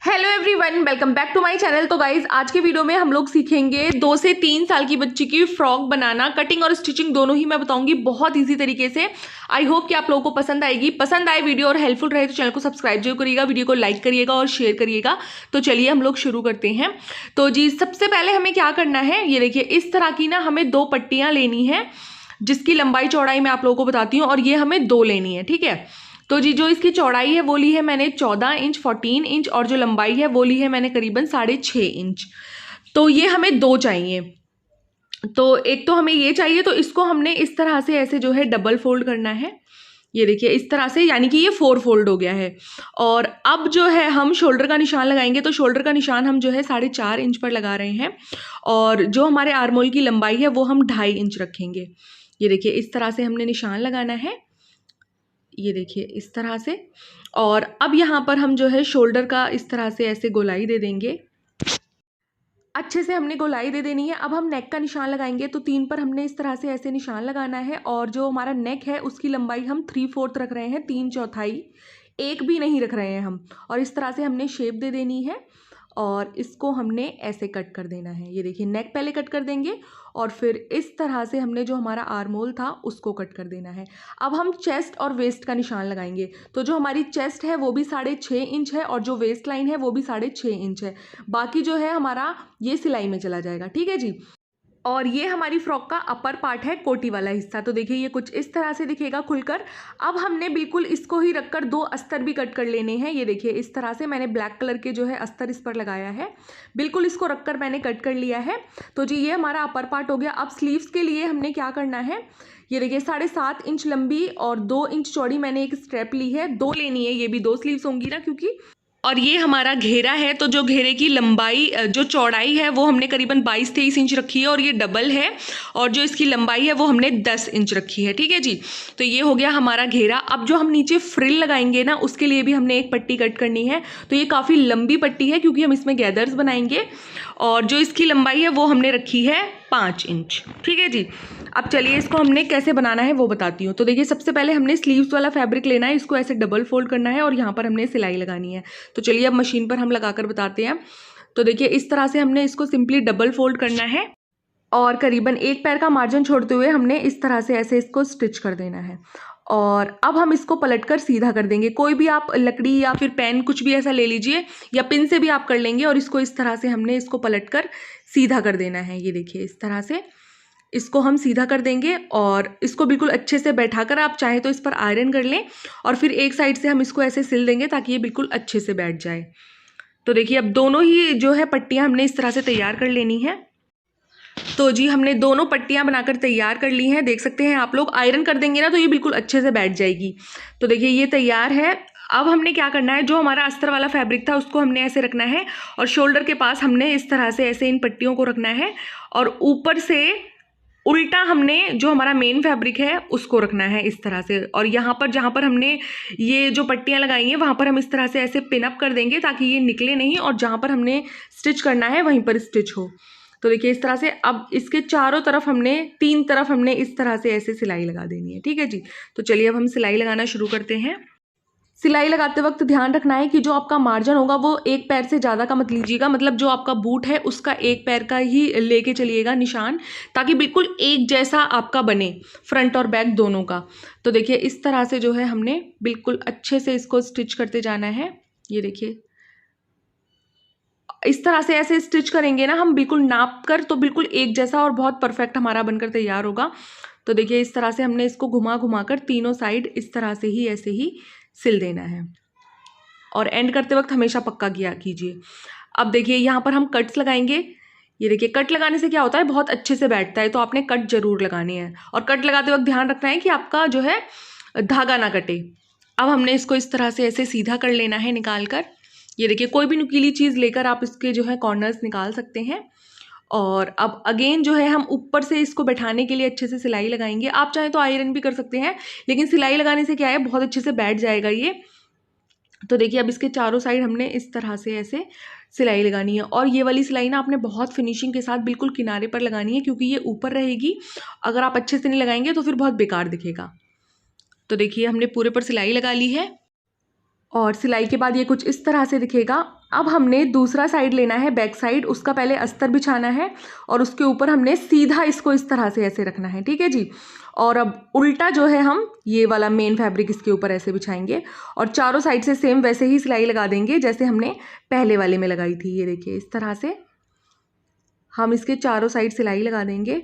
Hello everyone, welcome back to my channel. तो guys आज के वीडियो में हम लोग सीखेंगे 2 से 3 साल की बच्ची की फ्रॉक बनाना। कटिंग और स्टिचिंग दोनों ही मैं बताऊंगी बहुत इजी तरीके से। आई होप कि आप लोगों को पसंद आएगी। पसंद आए वीडियो और हेल्पफुल रहे तो चैनल को सब्सक्राइब जरूर करिएगा, वीडियो को लाइक करिएगा और शेयर करिएगा। तो चलिए हम लोग शुरू करते हैं। तो जी सबसे पहले हमें क्या करना है, ये देखिए इस तरह की ना हमें 2 पट्टियां लेनी है जिसकी लंबाई चौड़ाई मैं आप लोगों को बताती हूँ, और ये हमें 2 लेनी है, ठीक है। तो जी जो इसकी चौड़ाई है वो ली है मैंने 14 इंच 14 इंच, और जो लंबाई है वो ली है मैंने करीबन 6.5 इंच। तो ये हमें 2 चाहिए। तो एक तो हमें ये चाहिए, तो इसको हमने इस तरह से ऐसे जो है डबल फोल्ड करना है। ये देखिए इस तरह से, यानी कि ये 4 फोल्ड हो गया है। और अब जो है हम शोल्डर का निशान लगाएंगे। तो शोल्डर का निशान हम जो है 4.5 इंच पर लगा रहे हैं, और जो हमारे आर्मोल की लंबाई है वो हम 2.5 इंच रखेंगे। ये देखिए इस तरह से हमने निशान लगाना है, ये देखिए इस तरह से। और अब यहाँ पर हम जो है शोल्डर का इस तरह से ऐसे गोलाई दे देंगे, अच्छे से हमने गोलाई दे देनी है। अब हम नेक का निशान लगाएंगे। तो 3 पर हमने इस तरह से ऐसे निशान लगाना है, और जो हमारा नेक है उसकी लंबाई हम 3/4 रख रहे हैं, 3/4, एक भी नहीं रख रहे हैं हम। और इस तरह से हमने शेप दे देनी है, और इसको हमने ऐसे कट कर देना है। ये देखिए नेक पहले कट कर देंगे, और फिर इस तरह से हमने जो हमारा आर्मोल था उसको कट कर देना है। अब हम चेस्ट और वेस्ट का निशान लगाएंगे। तो जो हमारी चेस्ट है वो भी 6.5 इंच है, और जो वेस्ट लाइन है वो भी 6.5 इंच है। बाकी जो है हमारा ये सिलाई में चला जाएगा, ठीक है जी। और ये हमारी फ्रॉक का अपर पार्ट है, कोटी वाला हिस्सा। तो देखिए ये कुछ इस तरह से दिखेगा खुलकर। अब हमने बिल्कुल इसको ही रखकर 2 अस्तर भी कट कर लेने हैं। ये देखिए इस तरह से मैंने ब्लैक कलर के जो है अस्तर इस पर लगाया है, बिल्कुल इसको रखकर मैंने कट कर लिया है। तो जी ये हमारा अपर पार्ट हो गया। अब स्लीव्स के लिए हमने क्या करना है, ये देखिए 7.5 इंच लंबी और 2 इंच चौड़ी मैंने एक स्ट्रेप ली है, 2 लेनी है। ये भी 2 स्लीव्स होंगी ना, क्योंकि और ये हमारा घेरा है। तो जो घेरे की लंबाई जो चौड़ाई है वो हमने करीबन 22-23 इंच रखी है, और ये डबल है। और जो इसकी लंबाई है वो हमने 10 इंच रखी है, ठीक है जी। तो ये हो गया हमारा घेरा। अब जो हम नीचे फ्रिल लगाएंगे ना उसके लिए भी हमने एक पट्टी कट करनी है। तो ये काफ़ी लंबी पट्टी है क्योंकि हम इसमें गैदर्स बनाएंगे, और जो इसकी लंबाई है वो हमने रखी है 5 इंच, ठीक है जी। अब चलिए इसको हमने कैसे बनाना है वो बताती हूँ। तो देखिए सबसे पहले हमने स्लीव्स वाला फैब्रिक लेना है, इसको ऐसे डबल फोल्ड करना है, और यहाँ पर हमने सिलाई लगानी है। तो चलिए अब मशीन पर हम लगाकर बताते हैं। तो देखिए इस तरह से हमने इसको सिंपली डबल फोल्ड करना है, और करीबन 1 पैर का मार्जिन छोड़ते हुए हमने इस तरह से ऐसे इसको स्टिच कर देना है। और अब हम इसको पलटकर सीधा कर देंगे। कोई भी आप लकड़ी या फिर पेन कुछ भी ऐसा ले लीजिए, या पिन से भी आप कर लेंगे, और इसको इस तरह से हमने इसको पलटकर सीधा कर देना है। ये देखिए इस तरह से इसको हम सीधा कर देंगे, और इसको बिल्कुल अच्छे से बैठाकर आप चाहे तो इस पर आयरन कर लें, और फिर एक साइड से हम इसको ऐसे सिल देंगे ताकि ये बिल्कुल अच्छे से बैठ जाए। तो देखिए अब दोनों ही जो है पट्टियां हमने इस तरह से तैयार कर लेनी है। तो जी हमने दोनों पट्टियां बनाकर तैयार कर ली हैं, देख सकते हैं आप लोग। आयरन कर देंगे ना तो ये बिल्कुल अच्छे से बैठ जाएगी। तो देखिए ये तैयार है। अब हमने क्या करना है, जो हमारा अस्तर वाला फैब्रिक था उसको हमने ऐसे रखना है, और शोल्डर के पास हमने इस तरह से ऐसे इन पट्टियों को रखना है, और ऊपर से उल्टा हमने जो हमारा मेन फैब्रिक है उसको रखना है इस तरह से। और यहाँ पर जहाँ पर हमने ये जो पट्टियाँ लगाई हैं वहाँ पर हम इस तरह से ऐसे पिन अप कर देंगे ताकि ये निकले नहीं, और जहाँ पर हमने स्टिच करना है वहीं पर स्टिच हो। तो देखिए इस तरह से अब इसके चारों तरफ हमने 3 तरफ हमने इस तरह से ऐसे सिलाई लगा देनी है, ठीक है जी। तो चलिए अब हम सिलाई लगाना शुरू करते हैं। सिलाई लगाते वक्त ध्यान रखना है कि जो आपका मार्जिन होगा वो 1 पैर से ज़्यादा का मत लीजिएगा, मतलब जो आपका बूट है उसका 1 पैर का ही लेके चलिएगा निशान, ताकि बिल्कुल एक जैसा आपका बने फ्रंट और बैक दोनों का। तो देखिए इस तरह से जो है हमने बिल्कुल अच्छे से इसको स्टिच करते जाना है। ये देखिए इस तरह से ऐसे स्टिच करेंगे ना हम बिल्कुल नाप कर, तो बिल्कुल एक जैसा और बहुत परफेक्ट हमारा बनकर तैयार होगा। तो देखिए इस तरह से हमने इसको घुमा घुमा कर तीनों साइड इस तरह से ही ऐसे ही सिल देना है, और एंड करते वक्त हमेशा पक्का किया कीजिए। अब देखिए यहाँ पर हम कट्स लगाएंगे। ये देखिए कट लगाने से क्या होता है, बहुत अच्छे से बैठता है। तो आपने कट जरूर लगानी है, और कट लगाते वक्त ध्यान रखना है कि आपका जो है धागा ना कटे। अब हमने इसको इस तरह से ऐसे सीधा कर लेना है निकाल कर। ये देखिए कोई भी नुकीली चीज़ लेकर आप इसके जो है कॉर्नर्स निकाल सकते हैं। और अब अगेन जो है हम ऊपर से इसको बैठाने के लिए अच्छे से सिलाई लगाएंगे। आप चाहें तो आयरन भी कर सकते हैं, लेकिन सिलाई लगाने से क्या है बहुत अच्छे से बैठ जाएगा ये। तो देखिए अब इसके चारों साइड हमने इस तरह से ऐसे सिलाई लगानी है, और ये वाली सिलाई ना आपने बहुत फिनिशिंग के साथ बिल्कुल किनारे पर लगानी है, क्योंकि ये ऊपर रहेगी। अगर आप अच्छे से नहीं लगाएंगे तो फिर बहुत बेकार दिखेगा। तो देखिए हमने पूरे पर सिलाई लगा ली है। और सिलाई के बाद ये कुछ इस तरह से दिखेगा। अब हमने दूसरा साइड लेना है, बैक साइड, उसका पहले अस्तर बिछाना है और उसके ऊपर हमने सीधा इसको इस तरह से ऐसे रखना है, ठीक है जी। और अब उल्टा जो है हम ये वाला मेन फैब्रिक इसके ऊपर ऐसे बिछाएंगे और चारों साइड से सेम वैसे ही सिलाई लगा देंगे जैसे हमने पहले वाले में लगाई थी। ये देखिए इस तरह से हम इसके चारों साइड सिलाई लगा देंगे।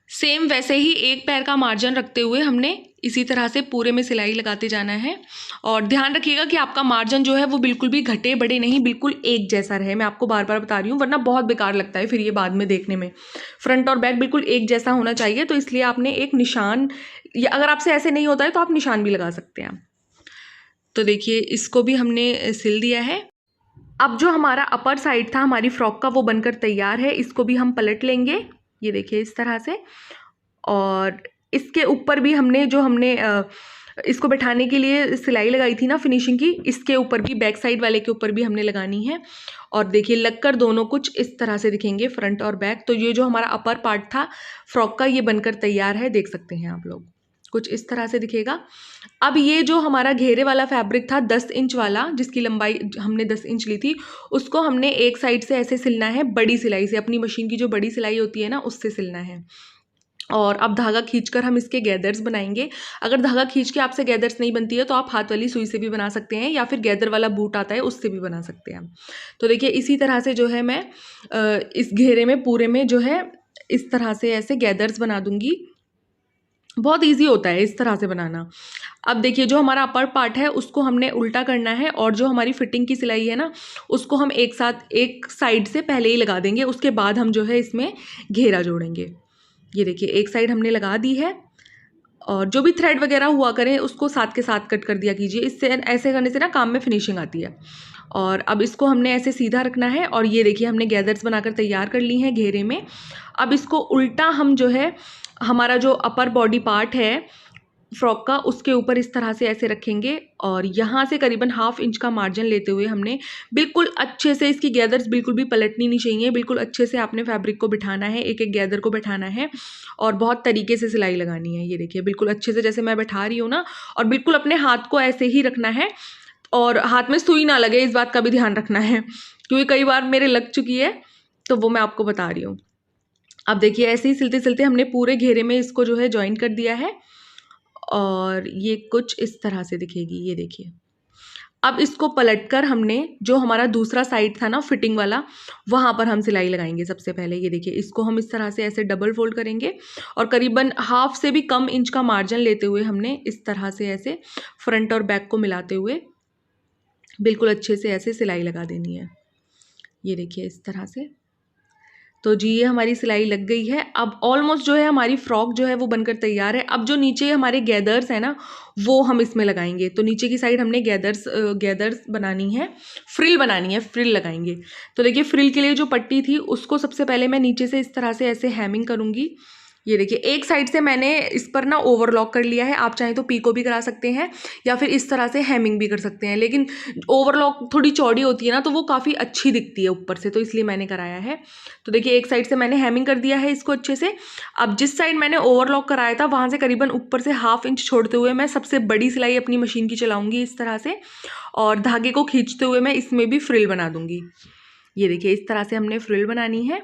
सेम वैसे ही एक पैर का मार्जिन रखते हुए हमने इसी तरह से पूरे में सिलाई लगाते जाना है। और ध्यान रखिएगा कि आपका मार्जिन जो है वो बिल्कुल भी घटे बढ़े नहीं, बिल्कुल एक जैसा रहे। मैं आपको बार बार बता रही हूँ, वरना बहुत बेकार लगता है फिर ये बाद में देखने में। फ्रंट और बैक बिल्कुल एक जैसा होना चाहिए, तो इसलिए आपने एक निशान, या अगर आपसे ऐसे नहीं होता है तो आप निशान भी लगा सकते हैं। तो देखिए इसको भी हमने सिल दिया है। अब जो हमारा अपर साइड था हमारी फ्रॉक का वो बनकर तैयार है। इसको भी हम पलट लेंगे, ये देखिए इस तरह से। और इसके ऊपर भी हमने इसको बैठाने के लिए सिलाई लगाई थी ना फिनिशिंग की, इसके ऊपर भी, बैक साइड वाले के ऊपर भी हमने लगानी है। और देखिए लगकर दोनों कुछ इस तरह से दिखेंगे, फ्रंट और बैक। तो ये जो हमारा अपर पार्ट था फ्रॉक का ये बनकर तैयार है, देख सकते हैं आप लोग, कुछ इस तरह से दिखेगा। अब ये जो हमारा घेरे वाला फैब्रिक था 10 इंच वाला, जिसकी लंबाई हमने 10 इंच ली थी, उसको हमने एक साइड से ऐसे सिलना है, बड़ी सिलाई से, अपनी मशीन की जो बड़ी सिलाई होती है ना उससे सिलना है। और अब धागा खींचकर हम इसके गैदर्स बनाएंगे। अगर धागा खींच के आपसे गैदर्स नहीं बनती है तो आप हाथ वाली सुई से भी बना सकते हैं, या फिर गैदर वाला बूट आता है उससे भी बना सकते हैं। तो देखिए इसी तरह से जो है मैं इस घेरे में पूरे में जो है इस तरह से ऐसे गैदर्स बना दूंगी। बहुत इजी होता है इस तरह से बनाना। अब देखिए जो हमारा अपर पार्ट है उसको हमने उल्टा करना है, और जो हमारी फिटिंग की सिलाई है ना उसको हम एक साथ एक साइड से पहले ही लगा देंगे, उसके बाद हम जो है इसमें घेरा जोड़ेंगे। ये देखिए एक साइड हमने लगा दी है, और जो भी थ्रेड वगैरह हुआ करें उसको साथ के साथ कट कर दिया कीजिए, इससे ऐसे करने से ना काम में फिनिशिंग आती है। और अब इसको हमने ऐसे सीधा रखना है, और ये देखिए हमने गैदर्स बनाकर तैयार कर ली हैं घेरे में। अब इसको उल्टा हम जो है हमारा जो अपर बॉडी पार्ट है फ्रॉक का उसके ऊपर इस तरह से ऐसे रखेंगे, और यहाँ से करीबन 1/2 इंच का मार्जिन लेते हुए हमने बिल्कुल अच्छे से, इसकी गैदर्स बिल्कुल भी पलटनी नहीं चाहिए, बिल्कुल अच्छे से आपने फैब्रिक को बिठाना है, एक एक गैदर को बैठाना है और बहुत तरीके से सिलाई लगानी है। ये देखिए बिल्कुल अच्छे से जैसे मैं बैठा रही हूँ ना, और बिल्कुल अपने हाथ को ऐसे ही रखना है, और हाथ में सुई ना लगे इस बात का भी ध्यान रखना है, क्योंकि कई बार मेरे लग चुकी है तो वो मैं आपको बता रही हूँ। अब देखिए ऐसे ही सिलते सिलते हमने पूरे घेरे में इसको जो है ज्वाइन कर दिया है, और ये कुछ इस तरह से दिखेगी। ये देखिए अब इसको पलटकर हमने जो हमारा दूसरा साइड था ना फिटिंग वाला, वहाँ पर हम सिलाई लगाएंगे सबसे पहले। ये देखिए इसको हम इस तरह से ऐसे डबल फोल्ड करेंगे, और करीबन 1/2 से भी कम इंच का मार्जिन लेते हुए हमने इस तरह से ऐसे फ्रंट और बैक को मिलाते हुए बिल्कुल अच्छे से ऐसे सिलाई लगा देनी है। ये देखिए इस तरह से। तो जी ये हमारी सिलाई लग गई है। अब ऑलमोस्ट जो है हमारी फ्रॉक जो है वो बनकर तैयार है। अब जो नीचे हमारे गैदर्स हैं ना वो हम इसमें लगाएंगे। तो नीचे की साइड हमने गैदर्स बनानी है, फ्रिल बनानी है, फ्रिल लगाएंगे। तो देखिए फ्रिल के लिए जो पट्टी थी उसको सबसे पहले मैं नीचे से इस तरह से ऐसे हैमिंग करूँगी। ये देखिए एक साइड से मैंने इस पर ना ओवरलॉक कर लिया है, आप चाहें तो पीको भी करा सकते हैं या फिर इस तरह से हैमिंग भी कर सकते हैं, लेकिन ओवरलॉक थोड़ी चौड़ी होती है ना तो वो काफ़ी अच्छी दिखती है ऊपर से, तो इसलिए मैंने कराया है। तो देखिए एक साइड से मैंने हैमिंग कर दिया है इसको अच्छे से। अब जिस साइड मैंने ओवरलॉक कराया था वहाँ से करीबन ऊपर से 1/2 इंच छोड़ते हुए मैं सबसे बड़ी सिलाई अपनी मशीन की चलाऊँगी इस तरह से, और धागे को खींचते हुए मैं इसमें भी फ्रिल बना दूँगी। ये देखिए इस तरह से हमने फ्रिल बनानी है।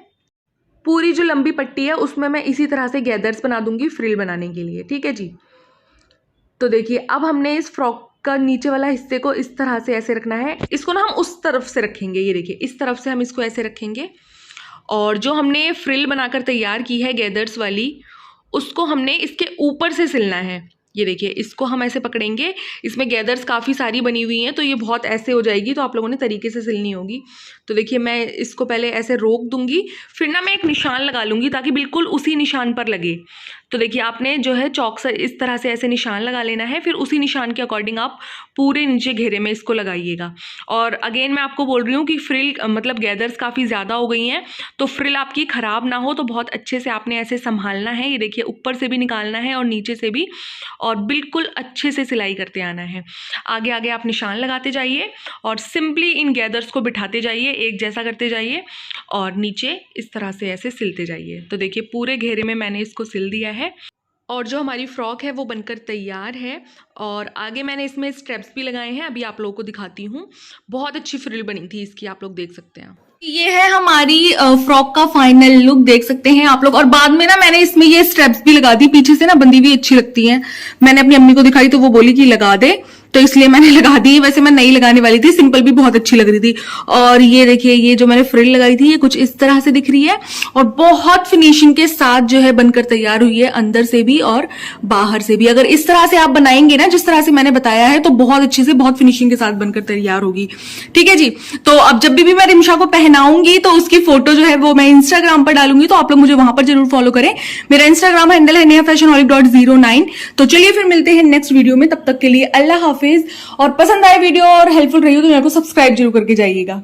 पूरी जो लंबी पट्टी है उसमें मैं इसी तरह से गैदर्स बना दूंगी फ्रिल बनाने के लिए, ठीक है जी। तो देखिए अब हमने इस फ्रॉक का नीचे वाला हिस्से को इस तरह से ऐसे रखना है। इसको ना हम उस तरफ से रखेंगे, ये देखिए इस तरफ से हम इसको ऐसे रखेंगे, और जो हमने फ्रिल बनाकर तैयार की है गैदर्स वाली उसको हमने इसके ऊपर से सिलना है। ये देखिए इसको हम ऐसे पकड़ेंगे, इसमें गैदर्स काफ़ी सारी बनी हुई हैं तो ये बहुत ऐसे हो जाएगी, तो आप लोगों ने तरीके से सिलनी होगी। तो देखिए मैं इसको पहले ऐसे रोक दूंगी, फिर ना मैं एक निशान लगा लूँगी ताकि बिल्कुल उसी निशान पर लगे। तो देखिए आपने जो है चौक से इस तरह से ऐसे निशान लगा लेना है, फिर उसी निशान के अकॉर्डिंग आप पूरे नीचे घेरे में इसको लगाइएगा। और अगेन मैं आपको बोल रही हूँ कि फ्रिल मतलब गैदर्स काफ़ी ज़्यादा हो गई हैं, तो फ्रिल आपकी ख़राब ना हो तो बहुत अच्छे से आपने ऐसे संभालना है। ये देखिए ऊपर से भी निकालना है और नीचे से भी, और बिल्कुल अच्छे से सिलाई करते आना है। आगे आगे आप निशान लगाते जाइए और सिंपली इन गैदर्स को बिठाते जाइए, एक जैसा करते जाइए और नीचे इस तरह से ऐसे सिलते जाइए। तो देखिए पूरे घेरे में मैंने इसको सिल दिया है। और जो हमारी फ्रॉक है वो बनकर तैयार है और आगे मैंने इसमें स्ट्रेप्स भी लगाए हैं, अभी आप लोगों को दिखाती हूँ। बहुत अच्छी फ्रिल बनी थी इसकी, आप लोग देख सकते हैं। ये है हमारी फ्रॉक का फाइनल लुक, देख सकते हैं आप लोग। और बाद में ना मैंने इसमें ये स्ट्रेप्स भी लगा दी, पीछे से ना बंदी भी अच्छी लगती है। मैंने अपनी अम्मी को दिखाई तो वो बोली कि लगा दे, तो इसलिए मैंने लगा दी। वैसे मैं नहीं लगाने वाली थी, सिंपल भी बहुत अच्छी लग रही थी। और ये देखिए, ये जो मैंने फ्रिल लगाई थी ये कुछ इस तरह से दिख रही है और बहुत फिनिशिंग के साथ जो है बनकर तैयार हुई है, अंदर से भी और बाहर से भी। अगर इस तरह से आप बनाएंगे ना जिस तरह से मैंने बताया है, तो बहुत अच्छे से बहुत फिनिशिंग के साथ बनकर तैयार होगी। ठीक है जी। तो अब जब भी मैं रिमशा को पहनाऊंगी तो उसकी फोटो जो है वो मैं इंस्टाग्राम पर डालूंगी, तो आप लोग मुझे वहां पर जरूर फॉलो करें। मेरा इंस्टाग्राम हैंडल है neha.fashionholic.09। तो चलिए फिर मिलते हैं नेक्स्ट वीडियो में, तब तक के लिए अल्लाह हाफिज। और पसंद आए वीडियो और हेल्पफुल रही हो तो मेरे को सब्सक्राइब जरूर करके जाइएगा।